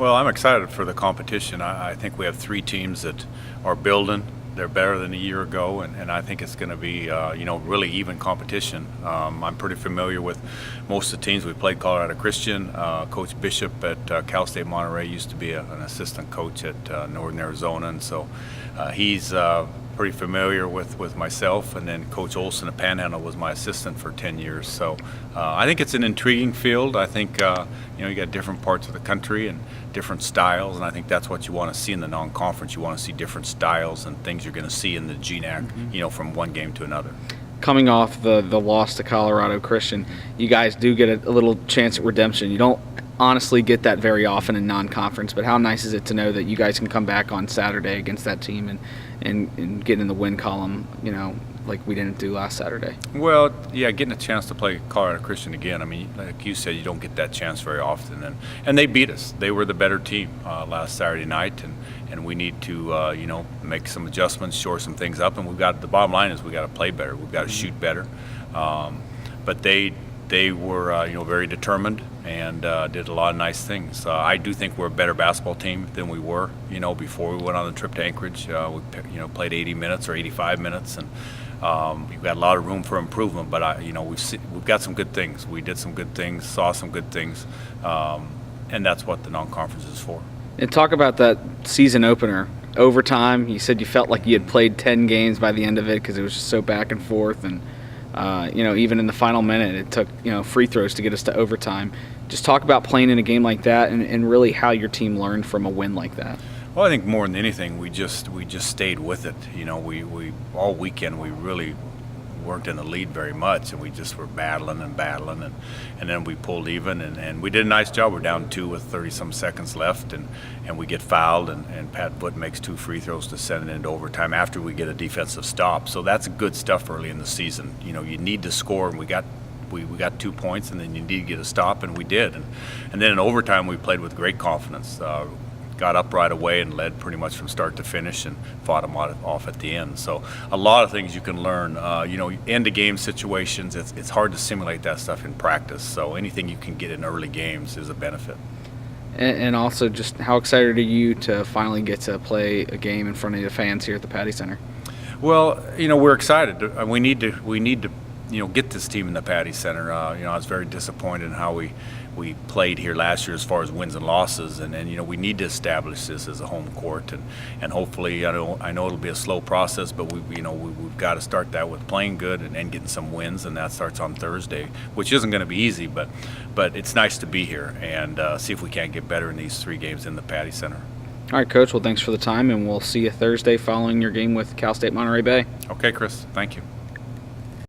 Well, I'm excited for the competition. I think we have three teams that are building. They're better than a year ago, and I think it's going to be, really even competition. I'm pretty familiar with most of the teams. We played Colorado Christian. Coach Bishop at Cal State Monterey used to be an assistant coach at Northern Arizona, and so he's pretty familiar with myself. And then Coach Olson at Panhandle was my assistant for 10 years. So I think it's an intriguing field. I think you got different parts of the country and different styles, and I think that's what you want to see in the non-conference. You want to see different styles and things you're going to see in the GNAC, from one game to another. Coming off the loss to Colorado Christian, you guys do get a little chance at redemption. You don't honestly get that very often in non-conference, but how nice is it to know that you guys can come back on Saturday against that team and get in the win column, like we didn't do last Saturday? Well, yeah, getting a chance to play Colorado Christian again. I mean, like you said, you don't get that chance very often, and they beat us. They were the better team last Saturday night, and we need to make some adjustments, shore some things up, and the bottom line is we got to play better. We've got to shoot better, but they were very determined and did a lot of nice things. I do think we're a better basketball team than we were before we went on the trip to Anchorage. We played 80 minutes or 85 minutes, and we've got a lot of room for improvement. But we've got some good things. We did some good things, saw some good things, and that's what the non-conference is for. And talk about that season opener. Overtime, you said you felt like you had played 10 games by the end of it because it was just so back and forth, and even in the final minute, it took free throws to get us to overtime. Just talk about playing in a game like that, and really how your team learned from a win like that. Well, I think more than anything, we just stayed with it. We all weekend we really weren't in the lead very much, and we just were battling, and then we pulled even, and we did a nice job. We're down 2 with 30-some seconds left, and we get fouled, and Pat Foote makes 2 free throws to send it into overtime after we get a defensive stop. So that's good stuff early in the season. You need to score, and we got 2 points, and then you need to get a stop, and we did. And then in overtime, we played with great confidence. Got up right away and led pretty much from start to finish, and fought them off at the end. So a lot of things you can learn. End of game situations, it's hard to simulate that stuff in practice. So anything you can get in early games is a benefit. And also, just how excited are you to finally get to play a game in front of the fans here at the Patty Center? Well, we're excited. We need to get this team in the Patty Center. I was very disappointed in how we played here last year as far as wins and losses, and we need to establish this as a home court, and hopefully, I know it'll be a slow process, but we've got to start that with playing good and getting some wins, and that starts on Thursday, which isn't going to be easy, but it's nice to be here and see if we can't get better in these 3 games in the Patty Center. All right, Coach. Well, thanks for the time, and we'll see you Thursday following your game with Cal State Monterey Bay. Okay, Chris. Thank you.